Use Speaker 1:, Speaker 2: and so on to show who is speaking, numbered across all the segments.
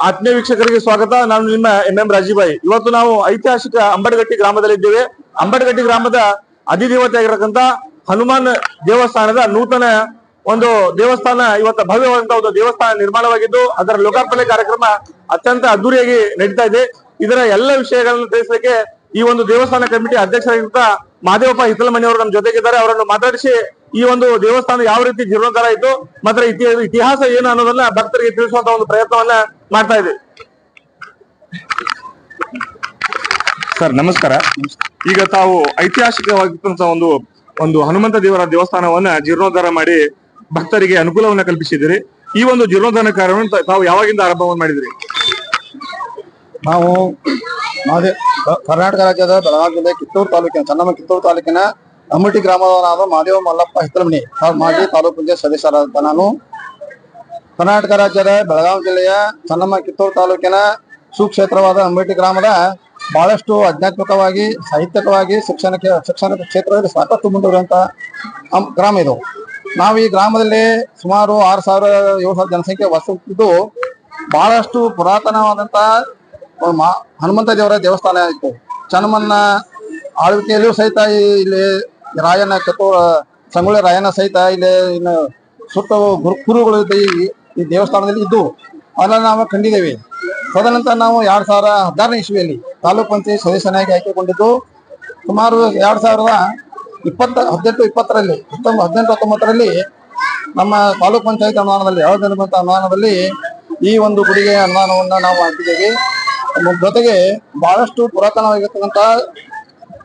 Speaker 1: ಆತ್ಮೀಯ ವೀಕ್ಷಕರಿಗೆ ಸ್ವಾಗತ. ನಾನು ನಿಮ್ಮ ಎಂ ರಾಜೀಭಾಯಿ. ಇವತ್ತು ನಾವು ಐತಿಹಾಸಿಕ ಅಂಬಡಗಟ್ಟಿ ಗ್ರಾಮದಲ್ಲಿದ್ದೇವೆ. ಅಂಬಡಗಟ್ಟಿ ಗ್ರಾಮದ ಅಧಿದೇವತೆ ಆಗಿರತಕ್ಕಂತ ಹನುಮಾನ್ ದೇವಸ್ಥಾನದ ನೂತನ ಒಂದು ದೇವಸ್ಥಾನ, ಇವತ್ತು ಭವ್ಯವಾದಂತಹ ಒಂದು ದೇವಸ್ಥಾನ ನಿರ್ಮಾಣವಾಗಿದ್ದು ಅದರ ಲೋಕಾರ್ಪಣೆ ಕಾರ್ಯಕ್ರಮ ಅತ್ಯಂತ ಅದ್ದೂರಿಯಾಗಿ ನಡೀತಾ ಇದೆ. ಇದರ ಎಲ್ಲ ವಿಷಯಗಳನ್ನು ತಿಳಿಸಲಿಕ್ಕೆ ಈ ಒಂದು ದೇವಸ್ಥಾನ ಕಮಿಟಿ ಅಧ್ಯಕ್ಷರಾಗಿರುತ್ತ ಮಹದೇವಪ್ಪ ಹಿತ್ತಲಮನಿ ಅವರು ನಮ್ಮ ಜೊತೆಗಿದ್ದಾರೆ. ಅವರನ್ನು ಮಾತಾಡಿಸಿ ಈ ಒಂದು ದೇವಸ್ಥಾನ ಯಾವ ರೀತಿ ಜೀರ್ಣೋದ್ಧಾರ ಆಯಿತು ಮತ್ತೆ ಇತಿಹಾಸ ಏನು ಅನ್ನೋದನ್ನ ಭಕ್ತರಿಗೆ ತಿಳಿಸುವಂತ ಒಂದು ಪ್ರಯತ್ನವನ್ನ ಮಾಡ್ತಾ ಇದೆ. ಸರ್ ನಮಸ್ಕಾರ. ಈಗ ತಾವು ಐತಿಹಾಸಿಕವಾಗಿರ್ತಂತ ಒಂದು ಹನುಮಂತ ದೇವರ ದೇವಸ್ಥಾನವನ್ನ ಜೀರ್ಣೋದ್ಧಾರ ಮಾಡಿ ಭಕ್ತರಿಗೆ ಅನುಕೂಲವನ್ನ ಕಲ್ಪಿಸಿದಿರಿ. ಈ ಒಂದು ಜೀರ್ಣೋದ್ಧಾರ ಕಾರ್ಯವನ್ನು ತಾವು ಯಾವಾಗಿಂದ ಆರಂಭವನ್ನು ಮಾಡಿದಿರಿ?
Speaker 2: ನಾವು ಕರ್ನಾಟಕ ರಾಜ್ಯದ ಬೆಳಗಾವಿ ಜಿಲ್ಲೆ ಕಿತ್ತೂರು ತಾಲೂಕಿನ ಚನ್ನಮ್ಮ ಕಿತ್ತೂರು ತಾಲೂಕಿನ ಅಮ್ಮಟಿ ಗ್ರಾಮದವನಾದ ಮಹದೇವ ಮಲ್ಲಪ್ಪ ಹಿತ್ತಲಮನಿ ಮಾಜಿ ತಾಲೂಕು ಪಂಚಾಯತ್ ಸದಸ್ಯರಾದ ನಾನು ಕರ್ನಾಟಕ ರಾಜ್ಯದ ಬೆಳಗಾವಿ ಜಿಲ್ಲೆಯ ಚನ್ನಮ್ಮ ಕಿತ್ತೂರು ತಾಲೂಕಿನ ಸುಕ್ಷೇತ್ರವಾದ ಅಮ್ಮಟಿ ಗ್ರಾಮದ ಬಹಳಷ್ಟು ಆಧ್ಯಾತ್ಮಿಕವಾಗಿ, ಸಾಹಿತ್ಯಿಕವಾಗಿ, ಶಿಕ್ಷಣ ಕ್ಷೇತ್ರದಲ್ಲಿ ಸಾಕಷ್ಟು ಮುಂದುವರಿಯುವಂತಹ ಗ್ರಾಮ ಇದು. ನಾವು ಈ ಗ್ರಾಮದಲ್ಲಿ ಸುಮಾರು 6,000-7,000 ಜನಸಂಖ್ಯೆ ವಾಸಿಸುತ್ತಿದ್ದು ಬಹಳಷ್ಟು ಪುರಾತನವಾದಂತಹ ಹನುಮಂತ ದೇವರ ದೇವಸ್ಥಾನ ಇತ್ತು. ಚನ್ನಮ್ಮನ ಆಳ್ವಿಕೆಯಲ್ಲೂ ಸಹಿತ ಇಲ್ಲಿ ರಾಯನ ಸಂಗೊಳ್ಳಿ ರಾಯನ ಸಹಿತ ಇಲ್ಲಿ ಇನ್ನು ಸುತ್ತ ಕುರುಗಳು ಈ ದೇವಸ್ಥಾನದಲ್ಲಿ ಇದ್ದು ಅದನ್ನ ನಾವು ಕಂಡಿದ್ದೇವೆ. ತದನಂತರ ನಾವು 2016ನೇ ಇಸ್ವಿಯಲ್ಲಿ ತಾಲೂಕ್ ಪಂಚಾಯತ್ ಸದಸ್ಯನಾಗಿ ಆಯ್ಕೆಗೊಂಡಿದ್ದು ಸುಮಾರು 2018-20ರಲ್ಲಿ ನಮ್ಮ ತಾಲೂಕ್ ಪಂಚಾಯತ್ ಅನುದಾನದಲ್ಲಿ ಅನುದಾನದಲ್ಲಿ ಈ ಒಂದು ಗುಡಿಗೆ ಅನುದಾನವನ್ನ ನಾವು ಹಾಕಿದ್ದೇವೆ. ಜೊತೆಗೆ ಬಹಳಷ್ಟು ಪುರಾತನವಾಗಿರ್ತಕ್ಕಂತ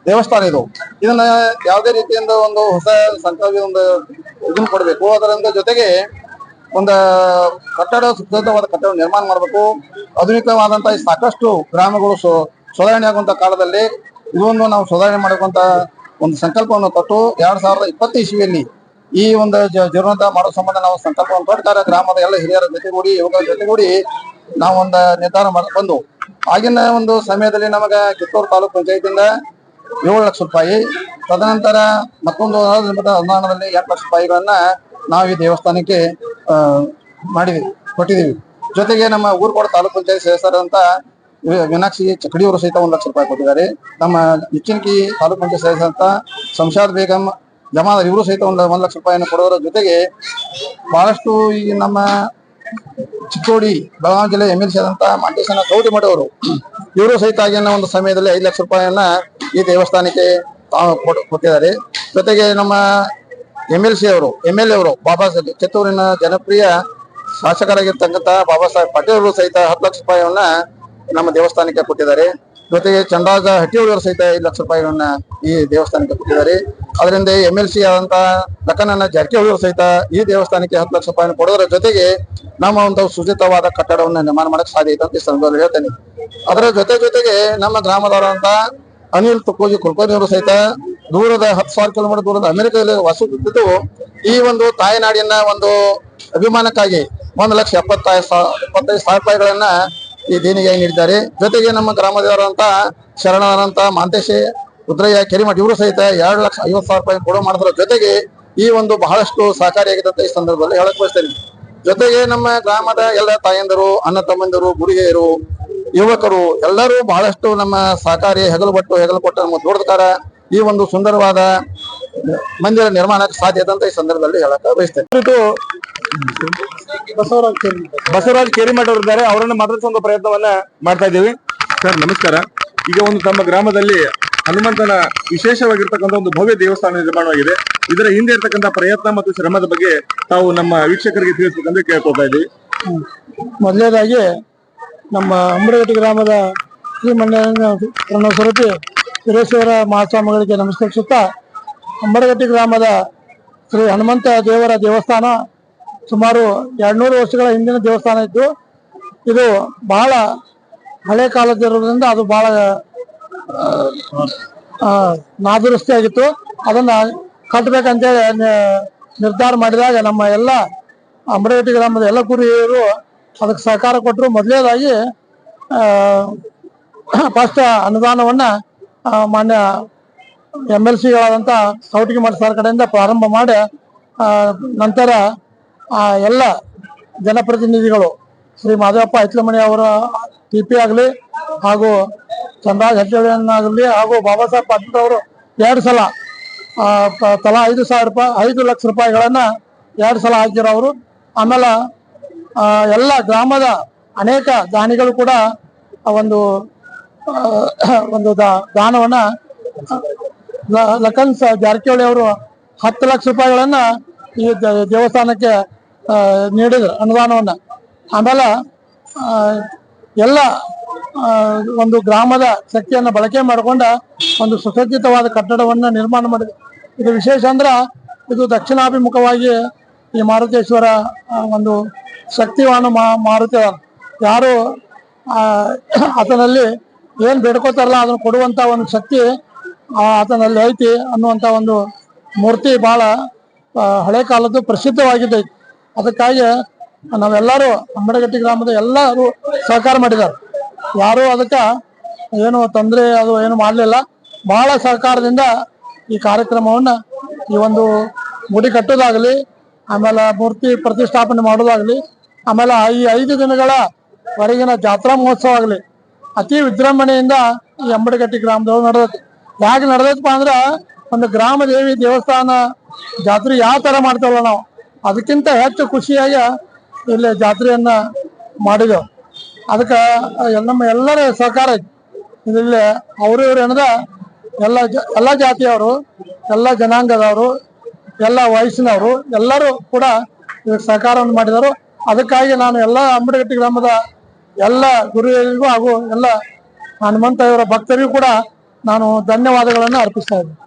Speaker 2: ದೇವಸ್ಥಾನ ಇದು. ಇದನ್ನ ಯಾವುದೇ ರೀತಿಯಿಂದ ಒಂದು ಹೊಸ ಸಂಕಲ್ಪ ಇದನ್ನ ಕೊಡಬೇಕು. ಅದರಿಂದ ಜೊತೆಗೆ ಒಂದು ಸುಸಜ್ಜಿತವಾದ ಕಟ್ಟಡ ನಿರ್ಮಾಣ ಮಾಡಬೇಕು. ಆಧುನಿಕವಾದಂತಹ ಸಾಕಷ್ಟು ಗ್ರಾಮಗಳು ಸುಧಾರಣೆ ಆಗುವಂತ ಕಾಲದಲ್ಲಿ ಇದೊಂದು ನಾವು ಸುಧಾರಣೆ ಮಾಡುವಂತ ಒಂದು ಸಂಕಲ್ಪವನ್ನು ಕೊಟ್ಟು 2020 ಇಸ್ವಿಯಲ್ಲಿ ಈ ಒಂದು ಜೀರ್ಣೋದ್ಧಾರ ಮಾಡೋ ಸಂಬಂಧ ನಾವು ಸಂಕಲ್ಪವನ್ನು ಕೊಡ್ತಾರೆ. ಗ್ರಾಮದ ಎಲ್ಲ ಹಿರಿಯರ ಜೊತೆಗೂಡಿ, ಯುವಕರ ಜೊತೆಗೂಡಿ ನಾವು ಒಂದು ನಿರ್ಧಾರ ಬಂದು ಆಗಿನ ಒಂದು ಸಮಯದಲ್ಲಿ ನಮಗೆ ಕಿತ್ತೂರು ತಾಲೂಕ್ ಪಂಚಾಯತಿಂದ 7 ಲಕ್ಷ ರೂಪಾಯಿ, ತದನಂತರ ಮತ್ತೊಂದು ಅನುದಾನದಲ್ಲಿ 8 ಲಕ್ಷ ರೂಪಾಯಿಗಳನ್ನ ನಾವು ಈ ದೇವಸ್ಥಾನಕ್ಕೆ ಕೊಟ್ಟಿದ್ದೀವಿ. ಜೊತೆಗೆ ನಮ್ಮ ಊರುಕೋಡ ತಾಲೂಕ್ ಪಂಚಾಯತ್ ಸದಸ್ಯರಂತ ಮೀನಾಕ್ಷಿ ಚಕಡಿಯವರು ಸಹಿತ 1 ಲಕ್ಷ ರೂಪಾಯಿ ಕೊಟ್ಟಿದ್ದಾರೆ. ನಮ್ಮ ಇಚ್ಚಿನಕಿ ತಾಲೂಕ್ ಪಂಚಾಯತ್ ಸದಸ್ಯರಂತ ಸಂಶಾದ್ ಬೇಗಂ ಜಮಾದಾರ್ ಇವರು ಸಹಿತ 1 ಲಕ್ಷ ರೂಪಾಯಿಯನ್ನು ಕೊಡೋದ್ರ ಜೊತೆಗೆ ಬಹಳಷ್ಟು ಈ ನಮ್ಮ ಚಿಕ್ಕೋಡಿ ಬೆಳಗಾವಿ ಜಿಲ್ಲೆ MLC ಆದಂತ ಮಾಂಟೇಶನ ಕೌಟಿಮಠ ಅವರು ಇವರು ಸಹಿತ ಆಗಿನ ಒಂದು ಸಮಯದಲ್ಲಿ 5 ಲಕ್ಷ ರೂಪಾಯಿಯನ್ನ ಈ ದೇವಸ್ಥಾನಕ್ಕೆ ಕೊಟ್ಟಿದ್ದಾರೆ. ಜೊತೆಗೆ ನಮ್ಮ MLA ಅವರು ಬಾಬಾ ಸಾಹೇಬ್ ಕಿತ್ತೂರಿನ ಜನಪ್ರಿಯ ಶಾಸಕರಾಗಿರ್ತಕ್ಕಂಥ ಬಾಬಾ ಸಾಹೇಬ್ ಪಾಟೀಲ್ ಅವರು ಸಹಿತ 10 ಲಕ್ಷ ರೂಪಾಯಿಯನ್ನ ನಮ್ಮ ದೇವಸ್ಥಾನಕ್ಕೆ ಕೊಟ್ಟಿದ್ದಾರೆ. ಜೊತೆಗೆ ಚಂದ್ರರಾಜ ಹಟ್ಟಿಯವರು ಸಹಿತ 5 ಲಕ್ಷ ರೂಪಾಯಿಗಳನ್ನ ಈ ದೇವಸ್ಥಾನಕ್ಕೆ ಕೊಟ್ಟಿದ್ದಾರೆ. ಅದರಿಂದ MLC ಆದಂತ ಲಕ್ಕನನ್ನ ಜಾರಕಿಹೊಳಿ ಅವರು ಸಹಿತ ಈ ದೇವಸ್ಥಾನಕ್ಕೆ 10 ಲಕ್ಷ ರೂಪಾಯಿಯನ್ನು ಕೊಡೋದ್ರ ಜೊತೆಗೆ ನಮ್ಮ ಒಂದು ಸುಸಜ್ಜಿತವಾದ ಕಟ್ಟಡವನ್ನು ನಿರ್ಮಾಣ ಮಾಡಕ್ ಸಾಧ್ಯ ಐತೆ ಅಂತ ಈ ಸಂದರ್ಭದಲ್ಲಿ ಹೇಳ್ತೇನೆ. ಅದರ ಜೊತೆಗೆ ನಮ್ಮ ಗ್ರಾಮದವರಂತ ಅನಿಲ್ ತುಕೋಜಿ ಕುಲಕರ್ಣಿ ಅವರು ಸಹಿತ ದೂರದ 10,000 ಕಿಲೋಮೀಟರ್ ದೂರದ ಅಮೆರಿಕದಲ್ಲಿ ವಾಸಿಸುತ್ತಿದ್ದು ಈ ಒಂದು ತಾಯ್ನಾಡಿನ ಒಂದು ಅಭಿಮಾನಕ್ಕಾಗಿ 1,75,000 ರೂಪಾಯಿಗಳನ್ನ ಈ ದೇಣಿಗೆಯಾಗಿ ನೀಡಿದ್ದಾರೆ. ಜೊತೆಗೆ ನಮ್ಮ ಗ್ರಾಮದವರಂತ ಶರಣರಂತ ಮಾಂತೇಶೆ ರುದ್ರಯ್ಯ ಕೆರಿಮಠ ಇವರು ಸಹಿತ 2,50,000 ರೂಪಾಯಿ ಕೊಡೋ ಮಾಡೋದ್ರ ಜೊತೆಗೆ ಈ ಒಂದು ಬಹಳಷ್ಟು ಸಹಕಾರಿಯಾಗಿದೆ ಅಂತ ಈ ಸಂದರ್ಭದಲ್ಲಿ ಹೇಳಕ್ ಬಯಸ್ತೇನೆ. ಜೊತೆಗೆ ನಮ್ಮ ಗ್ರಾಮದ ಎಲ್ಲ ತಾಯಂದರು, ಅಣ್ಣ ತಮ್ಮಂದಿರು, ಗುಡಿಗೆಯರು, ಯುವಕರು ಎಲ್ಲರೂ ಬಹಳಷ್ಟು ನಮ್ಮ ಸಹಕಾರಿ ಹೆಗಲು ಕೊಟ್ಟು ನಮ್ಮ ದೊಡ್ಡಕಾರ ಈ ಒಂದು ಸುಂದರವಾದ ಮಂದಿರ ನಿರ್ಮಾಣಕ್ಕೆ ಸಾಧ್ಯತೆ ಅಂತ ಈ ಸಂದರ್ಭದಲ್ಲಿ ಹೇಳಕ್ ಬಯಸ್ತೇನೆ.
Speaker 1: ಬಸವರಾಜ್ ಕೇರಿಮಠ ಅವರಿದ್ದಾರೆ, ಅವರನ್ನ ಮಾತಾಡಿಸುವ ಪ್ರಯತ್ನವನ್ನ ಮಾಡ್ತಾ ಇದ್ದೀವಿ. ಸರ್ ನಮಸ್ಕಾರ. ಈಗ ಒಂದು ತಮ್ಮ ಗ್ರಾಮದಲ್ಲಿ ಹನುಮಂತನ ವಿಶೇಷವಾಗಿರ್ತಕ್ಕಂಥ ಒಂದು ಭವ್ಯ ದೇವಸ್ಥಾನ ನಿರ್ಮಾಣವಾಗಿದೆ. ಇದರ ಹಿಂದೆ ಇರ್ತಕ್ಕಂಥ ಪ್ರಯತ್ನ ಮತ್ತು ಶ್ರಮದ ಬಗ್ಗೆ ತಾವು ನಮ್ಮ ವೀಕ್ಷಕರಿಗೆ ತಿಳಿಸಬೇಕಂತ ಕೇಳ್ಕೊತಾ ಇದ್ದೀವಿ.
Speaker 2: ಮೊದಲನೇದಾಗಿ ನಮ್ಮ ಅಂಬರಗಟ್ಟಿ ಗ್ರಾಮದ ಶ್ರೀ ಮಂಡ್ಯ ಸರತಿ ವೀರೇಶ್ವರ ಮಹಾಸ್ವಾಮಿಗಳಿಗೆ ನಮಸ್ಕರಿಸುತ್ತಾ, ಅಂಬರಗಟ್ಟಿ ಗ್ರಾಮದ ಶ್ರೀ ಹನುಮಂತ ದೇವರ ದೇವಸ್ಥಾನ ಸುಮಾರು 200 ವರ್ಷಗಳ ಹಿಂದಿನ ದೇವಸ್ಥಾನ ಇದ್ದು ಇದು ಬಹಳ ಹಳೆ ಕಾಲದಿರೋದ್ರಿಂದ ಅದು ಬಹಳ ನಾದುರಸ್ತಿ ಆಗಿತ್ತು. ಅದನ್ನ ಕಟ್ಟಬೇಕಂತೇಳಿ ನಿರ್ಧಾರ ಮಾಡಿದಾಗ ನಮ್ಮ ಎಲ್ಲ ಅಂಬರಗಟ್ಟಿ ಗ್ರಾಮದ ಎಲ್ಲ ಕುರಿಯರು ಅದಕ್ಕೆ ಸಹಕಾರ ಕೊಟ್ಟರು. ಮೊದಲನೇದಾಗಿ ಫಸ್ಟ್ ಅನುದಾನವನ್ನ ಮಾನ್ಯ MLCಗಳಾದಂಥ ಕೌಟಿಗಿ ಮಠ ಸರ್ ಕಡೆಯಿಂದ ಪ್ರಾರಂಭ ಮಾಡಿ ನಂತರ ಎಲ್ಲ ಜನಪ್ರತಿನಿಧಿಗಳು
Speaker 3: ಶ್ರೀ ಮಾದೇವಪ್ಪ ಹಿತ್ಲಮಣಿ ಅವರ ಟಿಪಿ ಆಗಲಿ ಹಾಗೂ ಚಂದ್ರರಾಜ್ ಹೆಗ್ಗಳಿಯನ್ನಾಗಲಿ ಹಾಗೂ ಬಾಬಾ ಸಾಹೇಬ್ ಪಾಟೀಲ್ ಅವರು 2 ಸಲ ತಲಾ 5,000 ರೂಪಾಯಿ 5 ಲಕ್ಷ ರೂಪಾಯಿಗಳನ್ನ 2 ಸಲ ಹಾಕಿರೋರು. ಆಮೇಲೆ ಎಲ್ಲ ಗ್ರಾಮದ ಅನೇಕ ದಾನಿಗಳು ಕೂಡ ಒಂದು ದಾನವನ್ನ ಲಖನ್ ಜಾರಕಿಹೊಳಿ ಅವರು 10 ಲಕ್ಷ ರೂಪಾಯಿಗಳನ್ನ ಈ ದೇವಸ್ಥಾನಕ್ಕೆ ನೀಡಿದ್ರು ಅನುದಾನವನ್ನ. ಆಮೇಲೆ ಎಲ್ಲ ಒಂದು ಗ್ರಾಮದ ಶಕ್ತಿಯನ್ನು ಬಳಕೆ ಮಾಡಿಕೊಂಡ ಒಂದು ಸುಸಜ್ಜಿತವಾದ ಕಟ್ಟಡವನ್ನು ನಿರ್ಮಾಣ ಮಾಡಿದೆ. ಇದು ವಿಶೇಷ ಅಂದ್ರೆ ಇದು ದಕ್ಷಿಣಾಭಿಮುಖವಾಗಿ ಈ ಮಾರುತೇಶ್ವರ ಒಂದು ಶಕ್ತಿವಾನ ಮಾರುತ ಯಾರು ಆತನಲ್ಲಿ ಏನ್ ಬೇಡ್ಕೋತಾರಲ್ಲ ಅದನ್ನು ಕೊಡುವಂತ ಒಂದು ಶಕ್ತಿ ಆತನಲ್ಲಿ ಐತಿ ಅನ್ನುವಂತ ಒಂದು ಮೂರ್ತಿ ಬಹಳ ಹಳೆ ಕಾಲದ್ದು ಪ್ರಸಿದ್ಧವಾಗಿದೆ. ಅದಕ್ಕಾಗಿ ನಾವೆಲ್ಲರೂ ಅಂಬಡಗಟ್ಟಿ ಗ್ರಾಮದ ಎಲ್ಲರೂ ಸಹಕಾರ ಮಾಡಿದ್ದಾರೆ. ಯಾರು ಅದಕ್ಕೆ ಏನು ತೊಂದರೆ ಅದು ಏನು ಮಾಡಲಿಲ್ಲ. ಬಹಳ ಸಹಕಾರದಿಂದ ಈ ಕಾರ್ಯಕ್ರಮವನ್ನ ಈ ಒಂದು ಗುಡಿ ಕಟ್ಟೋದಾಗಲಿ, ಆಮೇಲೆ ಮೂರ್ತಿ ಪ್ರತಿಷ್ಠಾಪನೆ ಮಾಡೋದಾಗ್ಲಿ, ಆಮೇಲೆ ಈ 5 ದಿನಗಳ ಹೊರಗಿನ ಜಾತ್ರಾ ಮಹೋತ್ಸವ ಆಗಲಿ ಅತಿ ವಿಜೃಂಭಣೆಯಿಂದ ಈ ಅಂಬಡಗಟ್ಟಿ ಗ್ರಾಮದೊಳಗೆ ನಡೆದೈತಿ. ಯಾಕೆ ನಡೆದೈತಪ್ಪ ಅಂದ್ರೆ ಒಂದು ಗ್ರಾಮ ದೇವಿ ದೇವಸ್ಥಾನ ಜಾತ್ರೆ ಯಾವ ತರ ಮಾಡ್ತೇವಲ್ಲ ನಾವು ಅದಕ್ಕಿಂತ ಹೆಚ್ಚು ಖುಷಿಯಾಗಿ ಇಲ್ಲಿ ಜಾತ್ರೆಯನ್ನ ಮಾಡಿದೆವು. ಅದಕ್ಕೆ ನಮ್ಮ ಎಲ್ಲರ ಸಹಕಾರ ಐತಿ. ಇಲ್ಲಿ ಅವರು ಇವ್ರು ಏನದ ಎಲ್ಲ ಜಾತಿಯವರು, ಎಲ್ಲ ಜನಾಂಗದವರು, ಎಲ್ಲ ವಯಸ್ಸಿನವರು ಎಲ್ಲರೂ ಕೂಡ ಇದಕ್ಕೆ ಸಹಕಾರವನ್ನು ಮಾಡಿದರು. ಅದಕ್ಕಾಗಿ ನಾನು ಎಲ್ಲ ಅಂಬಡಗಟ್ಟಿ ಗ್ರಾಮದ ಎಲ್ಲ ಗುರುಗಳಿಗೂ ಹಾಗೂ ಎಲ್ಲ ಹನುಮಂತ ಇವರ ಭಕ್ತರಿಗೂ ಕೂಡ ನಾನು ಧನ್ಯವಾದಗಳನ್ನು ಅರ್ಪಿಸ್ತಾ ಇದ್ದೀನಿ.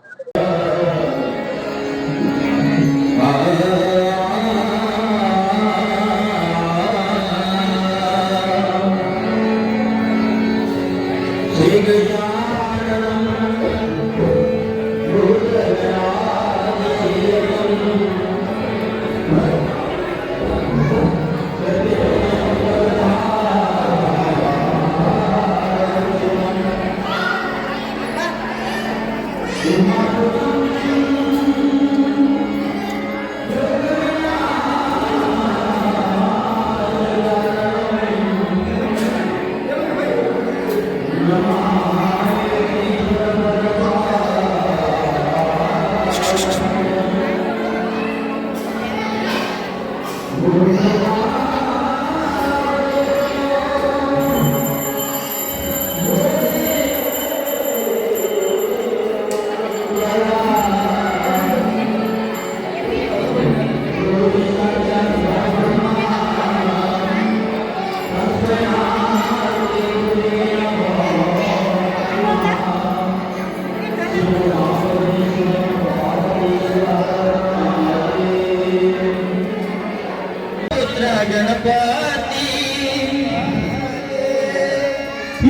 Speaker 4: ಗಣಪತಿ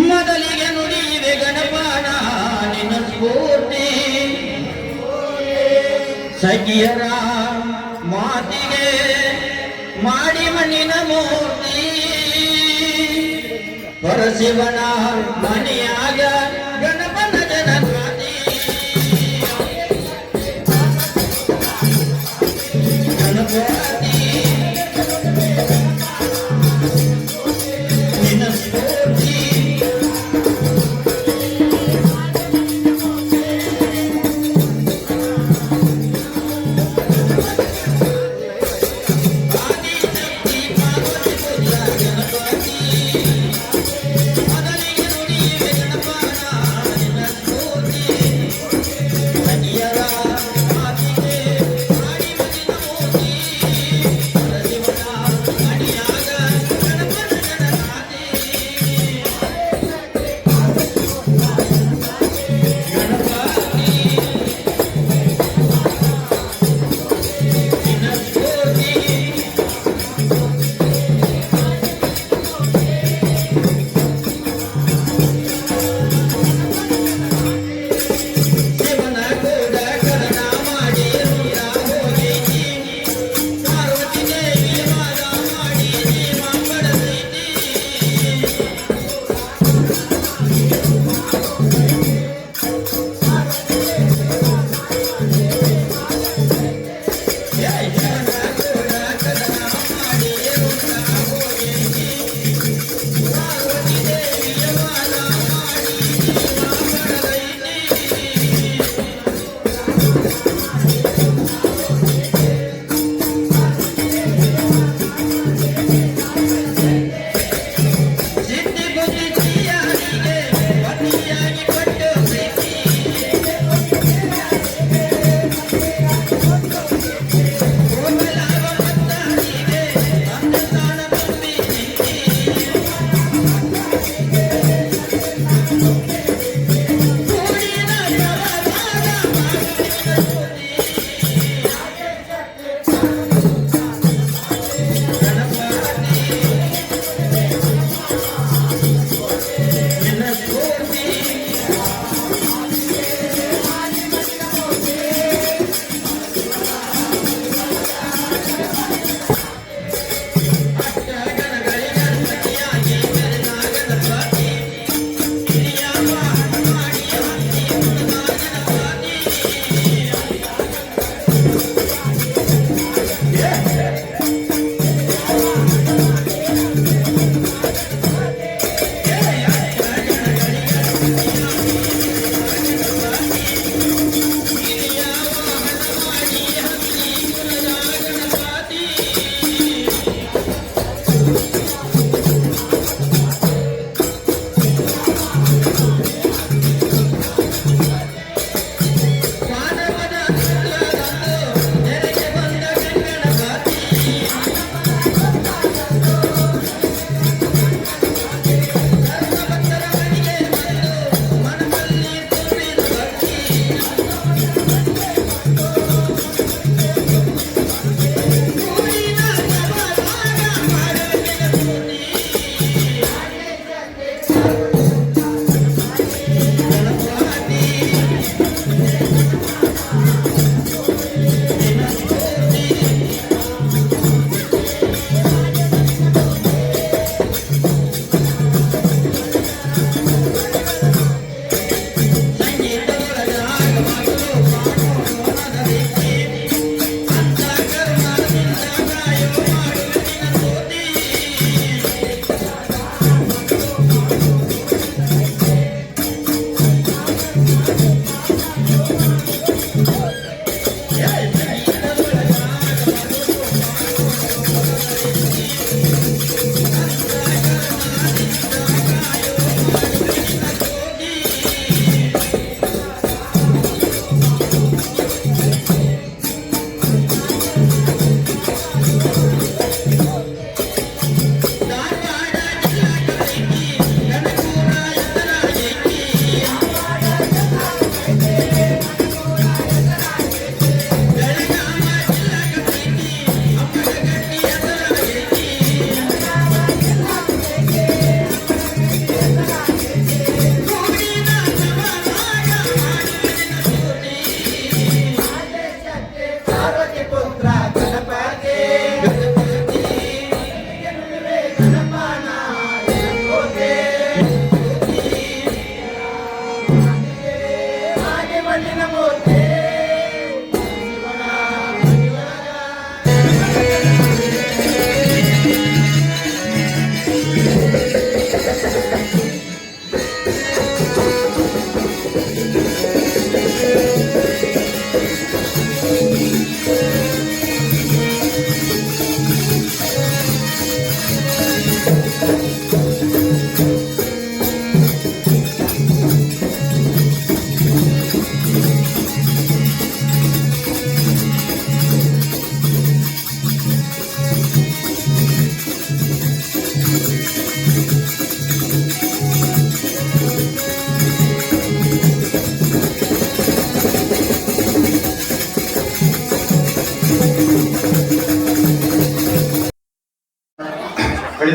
Speaker 4: ಮೊದಲಿಗೆ ನುಡಿಯುವೆ ಗಣಪನ ನಿನ್ನ ಸ್ಫೂರ್ತಿ ಸಖಿಯರ ಮಾತಿಗೆ ಮಾಡಿ ಮಣ್ಣಿನ ಮೂರ್ತಿ ಪರಶಿವನ ಮನೆಯಾಗ ಗಣಪನ ಜನಪಾತಿ ಗಣಪತಿ ಮೊದಲಿಗೆ ನುಡಿಯುವೆ ಗಣಪನ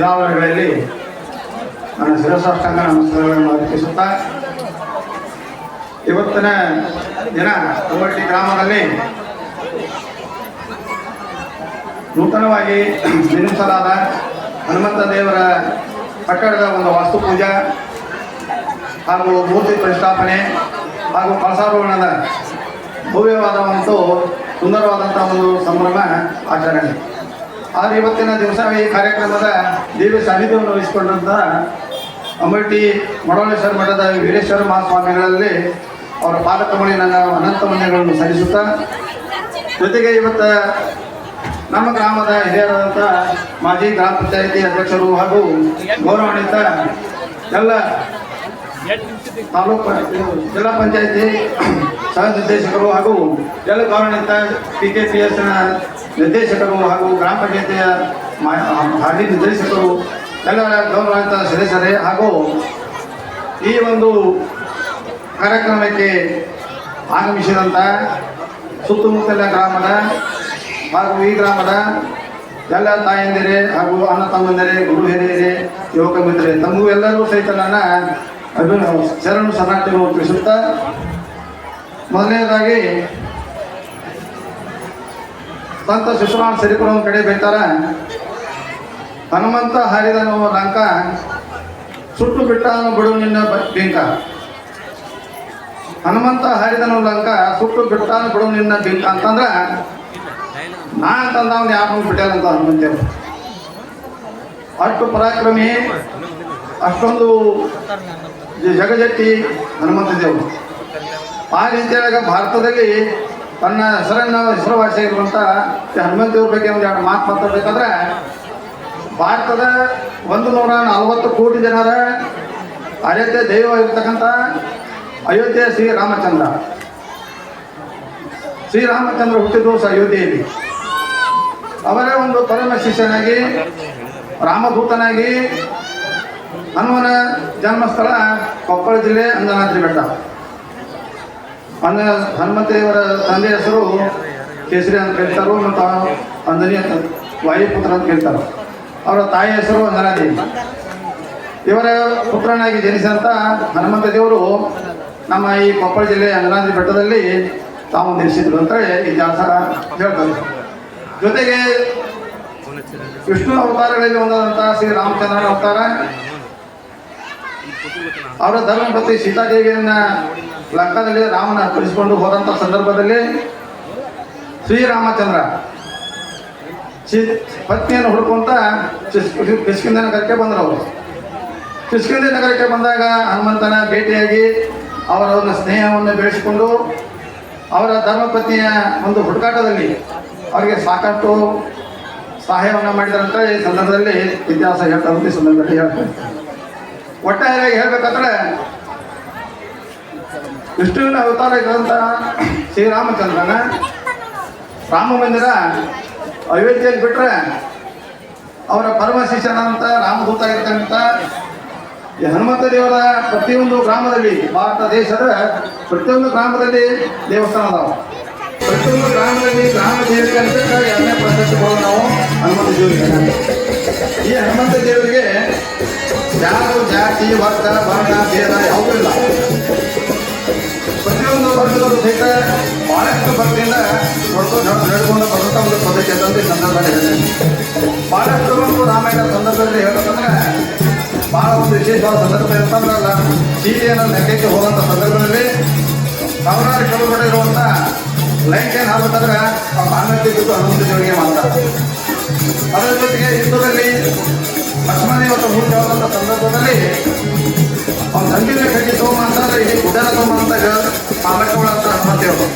Speaker 2: ಶಿರಾವಳಿಗಳಲ್ಲಿ ನನ್ನ ಶಿರಸಾಷ್ಟಾಂಗ ನಮಸ್ಕಾರಗಳನ್ನು ಅರ್ಪಿಸುತ್ತಾ ಇವತ್ತಿನ ದಿನ ಕಮ್ಮಟ್ಟಿ ಗ್ರಾಮದಲ್ಲಿ ನೂತನವಾಗಿ ನಿರ್ಮಿಸಲಾದ ಹನುಮಂತ ದೇವರ ಕಟ್ಟಡದ ಒಂದು ವಾಸ್ತು ಪೂಜಾ ಹಾಗೂ ಮೂರ್ತಿ ಪ್ರತಿಷ್ಠಾಪನೆ ಹಾಗೂ ಕಳಸಾರೋಹಣದ ಭವ್ಯವಾದ ಒಂದು ಸುಂದರವಾದಂಥ ಒಂದು ಸಂಭ್ರಮ ಆಚರಣೆ. ಆದರೆ ಇವತ್ತಿನ ದಿವಸ ಈ ಕಾರ್ಯಕ್ರಮದ ದಿವ್ಯ ಸಾನ್ನಿಧ್ಯವನ್ನು ವಹಿಸಿಕೊಂಡಂಥ ಅಮರ್ಟಿ ಮಡೋಳೇಶ್ವರ ಮಠದ ವೀರೇಶ್ವರ ಮಹಾಸ್ವಾಮಿಗಳಲ್ಲಿ ಅವರ ಪಾದಕಮಳಿ ನನ್ನ ಅನಂತ ವಂದನೆಗಳನ್ನು ಸಲ್ಲಿಸುತ್ತಾ, ಜೊತೆಗೆ ಇವತ್ತು ನಮ್ಮ ಗ್ರಾಮದ ಹಿರಿಯರಾದಂಥ ಮಾಜಿ ಗ್ರಾಮ ಪಂಚಾಯಿತಿ ಅಧ್ಯಕ್ಷರು ಹಾಗೂ ಗೌರವಾನ್ವಿತ ಎಲ್ಲ ತಾಲೂಕು ಜಿಲ್ಲಾ ಪಂಚಾಯಿತಿ ಸಹ ನಿರ್ದೇಶಕರು ಹಾಗೂ ಎಲ್ಲ ಗೌರವಾನ್ವಿತ PKPS ನಿರ್ದೇಶಕರು ಹಾಗೂ ಗ್ರಾಮ ಪಂಚಾಯಿತಿಯ ಹಾಲಿ ನಿರ್ದೇಶಕರು ಎಲ್ಲ ಗೌರವಾನ್ವಿತ ಸದಸ್ಯರೇ ಹಾಗೂ ಈ ಒಂದು ಕಾರ್ಯಕ್ರಮಕ್ಕೆ ಆಗಮಿಸಿದಂಥ ಸುತ್ತಮುತ್ತಲ ಗ್ರಾಮದ ಹಾಗೂ ಈ ಗ್ರಾಮದ ಎಲ್ಲ ತಾಯಂದಿರೇ ಹಾಗೂ ಅಣ್ಣ ತಮ್ಮಂದಿರೇ, ಗುರು ಹಿರಿಯರೇ, ಯುವಕ ಮಿತ್ರರೇ, ತಮಗೂ ಎಲ್ಲರೂ ಸಹಿತ ನನ್ನ ಶರಣು ಶರಣಾರ್ಥಿಗಳು ತಿಳಿಸುತ್ತಾ, ಮೊದಲನೇದಾಗಿ ಸಂತ ಶಿಶುನಾಳ ಸರಿಪುರ ಒಂದು ಕಡೆ ಬೈತಾರ, ಹನುಮಂತ ಹಾರಿದನು ಲಂಕ ಸುಟ್ಟು ಬಿಟ್ಟನು ಬಿಡು ನಿನ್ನ ಬಿಂಕ. ಹನುಮಂತ ಹಾರಿದನು ಲಂಕ ಸುಟ್ಟು ಬಿಟ್ಟನು ಬಿಡು ನಿನ್ನ ಬಿಂಕ ಅಂತಂದ್ರೆ ನಾ ಅಂತಂದ ಅವ್ನು ಯಾರು ಬಿಟ್ಟಾರಂತ ಹನುಮಂತೇವರು. ಅಷ್ಟು ಪರಾಕ್ರಮಿ, ಅಷ್ಟೊಂದು ಜಗಜಟ್ಟಿ ಹನುಮಂತ ದೇವರು. ಆ ರೀತಿಯಾಗ ಭಾರತದಲ್ಲಿ ತನ್ನ ಹೆಸರುವಾಸಿಯಾಗಿರುವಂಥ ಹನುಮಂತ ದೇವ್ರ ಬಗ್ಗೆ ಒಂದು ಎರಡು ಮಾತು ಮಾತಾಡಬೇಕಾದ್ರೆ, ಭಾರತದ 140 ಕೋಟಿ ಜನರ ಆರಾಧ್ಯ ದೈವ ಇರ್ತಕ್ಕಂಥ ಅಯೋಧ್ಯೆ ಶ್ರೀರಾಮಚಂದ್ರ ಹುಟ್ಟಿದ್ದು ಅಯೋಧ್ಯೆಯಲ್ಲಿ. ಅವರೇ ಒಂದು ಪರಮ ಶಿಷ್ಯನಾಗಿ, ರಾಮದೂತನಾಗಿ, ಹನುಮನ ಜನ್ಮಸ್ಥಳ ಕೊಪ್ಪಳ ಜಿಲ್ಲೆ ಅಂಜನಾದ್ರಿ ಬೆಟ್ಟ. ಹನುಮಂತ ದೇವರ ತಂದೆ ಹೆಸರು ಕೇಸರಿ ಅಂತ ಕರೀತಾರೆ ಮತ್ತು ಅಂಜನೀಯ ವಾಯುಪುತ್ರ ಅಂತ ಕರೀತಾರೆ. ಅವರ ತಾಯಿ ಹೆಸರು ಅಂಜನಾದೇವಿ. ಇವರ ಪುತ್ರನಾಗಿ ಜನಿಸಿದಂಥ ಹನುಮಂತ ದೇವರು ನಮ್ಮ ಈ ಕೊಪ್ಪಳ ಜಿಲ್ಲೆ ಅಂಜನಾದ್ರಿ ಬೆಟ್ಟದಲ್ಲಿ ತಾವು ನಿಲ್ಲಿಸಿದ್ರು ಅಂತ ಇತಿಹಾಸ ಹೇಳ್ತಾರೆ. ಜೊತೆಗೆ ವಿಷ್ಣು ಅವತಾರಗಳಲ್ಲಿ ಒಂದಾದಂಥ ಶ್ರೀರಾಮಚಂದ್ರನ ಅವತಾರ, ಅವರ ಧರ್ಮಪತ್ನಿ ಸೀತಾದೇವಿಯನ್ನ ಲಂಕಾದಲ್ಲಿ ರಾಮನ ಕಳಿಸಿಕೊಂಡು ಹೋದಂಥ ಸಂದರ್ಭದಲ್ಲಿ ಶ್ರೀರಾಮಚಂದ್ರ ಪತ್ನಿಯನ್ನು ಹುಡುಕೊಂತ ಕಿಷ್ಕಿಂಧ ನಗರಕ್ಕೆ ಬಂದರು. ಅವರು ಕಿಷ್ಕಿಂಧ ನಗರಕ್ಕೆ ಬಂದಾಗ ಹನುಮಂತನ ಭೇಟಿಯಾಗಿ ಅವರ ಒಂದು ಸ್ನೇಹವನ್ನು ಬೆಳೆಸಿಕೊಂಡು ಅವರ ಧರ್ಮಪತ್ನಿಯ ಒಂದು ಹುಡುಕಾಟದಲ್ಲಿ ಅವರಿಗೆ ಸಾಕಷ್ಟು ಸಹಾಯವನ್ನು ಮಾಡಿದಂತ ಈ ಸಂದರ್ಭದಲ್ಲಿ ಇತಿಹಾಸ ಹೇಳ್ತಾರೆ. ಈ ಸಂದರ್ಭದಲ್ಲಿ ಹೇಳ್ತಾರೆ. ಒಟ್ಟಾರೆಯಾಗಿ ಹೇಳ್ಬೇಕಾದ್ರೆ ವಿಷ್ಣುವಿನ ಅವತಾರ ಇದ್ದಂಥ ಶ್ರೀರಾಮಚಂದ್ರನ ರಾಮ ಮಂದಿರ ಅಯೋಧ್ಯೆಯಲ್ಲಿ ಬಿಟ್ಟರೆ ಅವರ ಪರಮ ಶಿಷ್ಯನಾದಂಥ ರಾಮದೂತ ಇರ್ತಕ್ಕಂಥ ಈ ಹನುಮಂತ ದೇವರ ಪ್ರತಿಯೊಂದು ಗ್ರಾಮದಲ್ಲಿ, ಭಾರತ ದೇಶದ ಪ್ರತಿಯೊಂದು ಗ್ರಾಮದಲ್ಲಿ ದೇವಸ್ಥಾನ ಅದಾವ. ಪ್ರತಿಯೊಂದು ಗ್ರಾಮದಲ್ಲಿ ಗ್ರಾಮ ದೇವರಿಗೆ ಅಂತ ಎರಡನೇ ಪ್ರಶಸ್ತಿ ಕೊಡೋದು ನಾವು ಹನುಮಂತ ದೇವರಿಗೆ. ಈ ಹನುಮಂತ ದೇವರಿಗೆ ಯಾರು ಜಾತಿ, ವರ್ಗ, ವರ್ಣ, ಭೇದ ಯಾವುದೂ ಇಲ್ಲ. ಪ್ರತಿಯೊಂದು ವರ್ಗದವರು ಸಹಿತ ಬಹಳಷ್ಟು ಭಕ್ತಿಯಿಂದ ನಡ್ಕೊಂಡು ಬರುತ್ತಾ ಒಂದು ಪದ್ಧತಿ ಅಂತ ಈ ಸಂದರ್ಭದಲ್ಲಿ ಹೇಳಿದೆ. ಬಹಳಷ್ಟು ಒಂದು ರಾಮಾಯಣ ಸಂದರ್ಭದಲ್ಲಿ ಹೇಳಬೇಕಂದ್ರೆ ಬಹಳ ಒಂದು ವಿಶೇಷವಾದ ಸಂದರ್ಭ ಇರ್ತಂದ್ರಲ್ಲ, ಸೀತೆಯನ್ನು ಲೆಕ್ಕಕ್ಕೆ ಹೋಗುವಂಥ ಸಂದರ್ಭದಲ್ಲಿ ಸಾವಿರಾರು ಕಿಲೋಮೀಟರ್ ಇರುವಂಥ ಲೈನ್ ಏನು ಆಗ್ಬೇಕಂದ್ರೆ ಆ ಭಾನುಮತಿ ಬಿಟ್ಟು ಹನುಮಂತ ದೇವರಿಗೆ ಮಾಡ್ತಾರೆ. ಅದರ ಜೊತೆಗೆ ಯುದ್ಧದಲ್ಲಿ ಲಕ್ಷ್ಮಣ ಇವತ್ತು ಮೂರ್ತಿ ಆದಂಥ ಸಂದರ್ಭದಲ್ಲಿ ಅವ್ನು ತಂಗಿನ ಕಟ್ಟಿ ತಗೊಂಬ ಅಂತಂದ್ರೆ ಇಲ್ಲಿ ಗುಡ್ಡನ ತಗೊಂಬ ಅಂತ ಆ ಮಟ್ಟಗಳ ಹನುಮಂತ ದೇವರು.